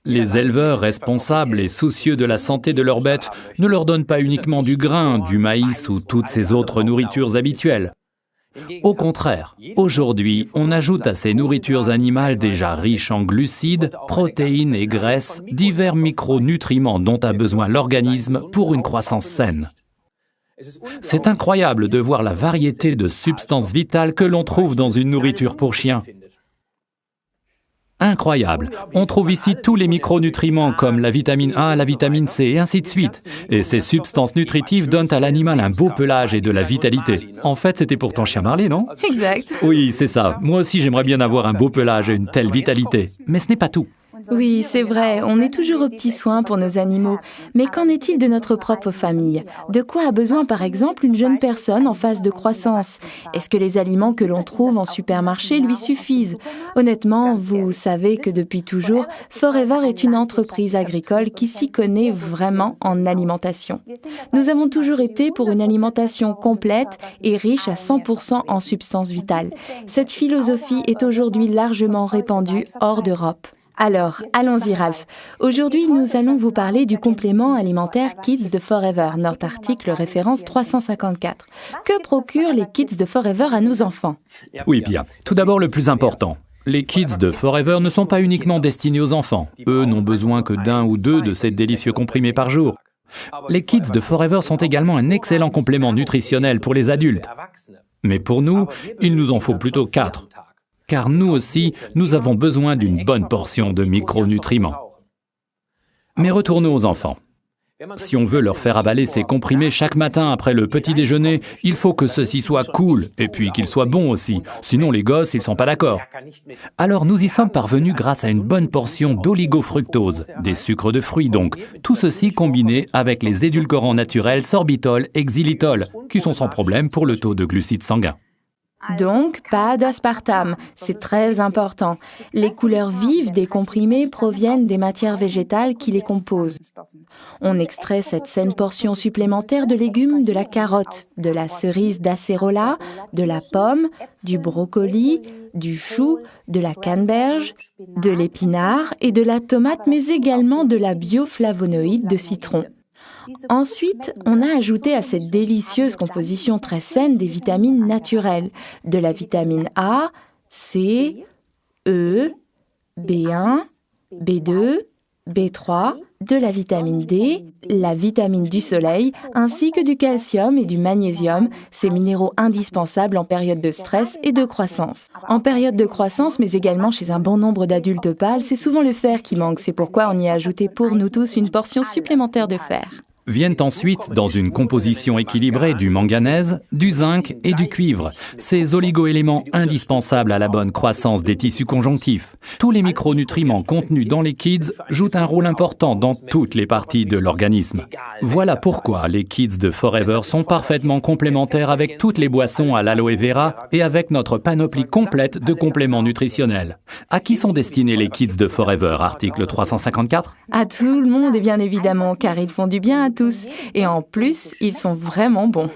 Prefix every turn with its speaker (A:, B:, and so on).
A: Les éleveurs responsables et soucieux de la santé de leurs bêtes ne leur donnent pas uniquement du grain, du maïs ou toutes ces autres nourritures habituelles. Au contraire, aujourd'hui, on ajoute à ces nourritures animales déjà riches en glucides, protéines et graisses, divers micronutriments dont a besoin l'organisme pour une croissance saine. C'est incroyable de voir la variété de substances vitales que l'on trouve dans une nourriture pour chiens. Incroyable. On trouve ici tous les micronutriments comme la vitamine A, la vitamine C et ainsi de suite. Et ces substances nutritives donnent à l'animal un beau pelage et de la vitalité. En fait, c'était pour ton chien Marley, non?
B: Exact.
A: Oui, c'est ça. Moi aussi, j'aimerais bien avoir un beau pelage et une telle vitalité. Mais ce n'est pas tout.
B: Oui, c'est vrai, on est toujours aux petits soins pour nos animaux. Mais qu'en est-il de notre propre famille? De quoi a besoin par exemple une jeune personne en phase de croissance? Est-ce que les aliments que l'on trouve en supermarché lui suffisent? Honnêtement, vous savez que depuis toujours, Forever est une entreprise agricole qui s'y connaît vraiment en alimentation. Nous avons toujours été pour une alimentation complète et riche à 100% en substances vitales. Cette philosophie est aujourd'hui largement répandue hors d'Europe. Alors, allons-y Ralph. Aujourd'hui, nous allons vous parler du complément alimentaire Kids de Forever, notre article référence 354. Que procurent les Kids de Forever à nos enfants?
A: Oui, Pia. Tout d'abord, le plus important. Les Kids de Forever ne sont pas uniquement destinés aux enfants. Eux n'ont besoin que d'un ou deux de ces délicieux comprimés par jour. Les Kids de Forever sont également un excellent complément nutritionnel pour les adultes. Mais pour nous, il nous en faut plutôt 4. Car nous aussi, nous avons besoin d'une bonne portion de micronutriments. Mais retournons aux enfants. Si on veut leur faire avaler ces comprimés chaque matin après le petit déjeuner, il faut que ceci soit cool et puis qu'ils soient bons aussi. Sinon les gosses, ils sont pas d'accord. Alors nous y sommes parvenus grâce à une bonne portion d'oligofructose, des sucres de fruits donc. Tout ceci combiné avec les édulcorants naturels sorbitol et xylitol, qui sont sans problème pour le taux de glucides sanguins.
B: Donc, pas d'aspartame, c'est très important. Les couleurs vives des comprimés proviennent des matières végétales qui les composent. On extrait cette saine portion supplémentaire de légumes de la carotte, de la cerise d'acérola, de la pomme, du brocoli, du chou, de la canneberge, de l'épinard et de la tomate, mais également de la bioflavonoïde de citron. Ensuite, on a ajouté à cette délicieuse composition très saine des vitamines naturelles, de la vitamine A, C, E, B1, B2, B3, de la vitamine D, la vitamine du soleil, ainsi que du calcium et du magnésium, ces minéraux indispensables en période de stress et de croissance. En période de croissance, mais également chez un bon nombre d'adultes pâles, c'est souvent le fer qui manque. C'est pourquoi on y a ajouté pour nous tous une portion supplémentaire de fer.
A: Viennent ensuite, dans une composition équilibrée, du manganèse, du zinc et du cuivre, ces oligoéléments indispensables à la bonne croissance des tissus conjonctifs. Tous les micronutriments contenus dans les Kids jouent un rôle important dans toutes les parties de l'organisme. Voilà pourquoi les Kids de Forever sont parfaitement complémentaires avec toutes les boissons à l'aloe vera et avec notre panoplie complète de compléments nutritionnels. À qui sont destinés les Kids de Forever, article 354?
B: À tout le monde et bien évidemment, car ils font du bien à tous. Et en plus, ils sont vraiment bons.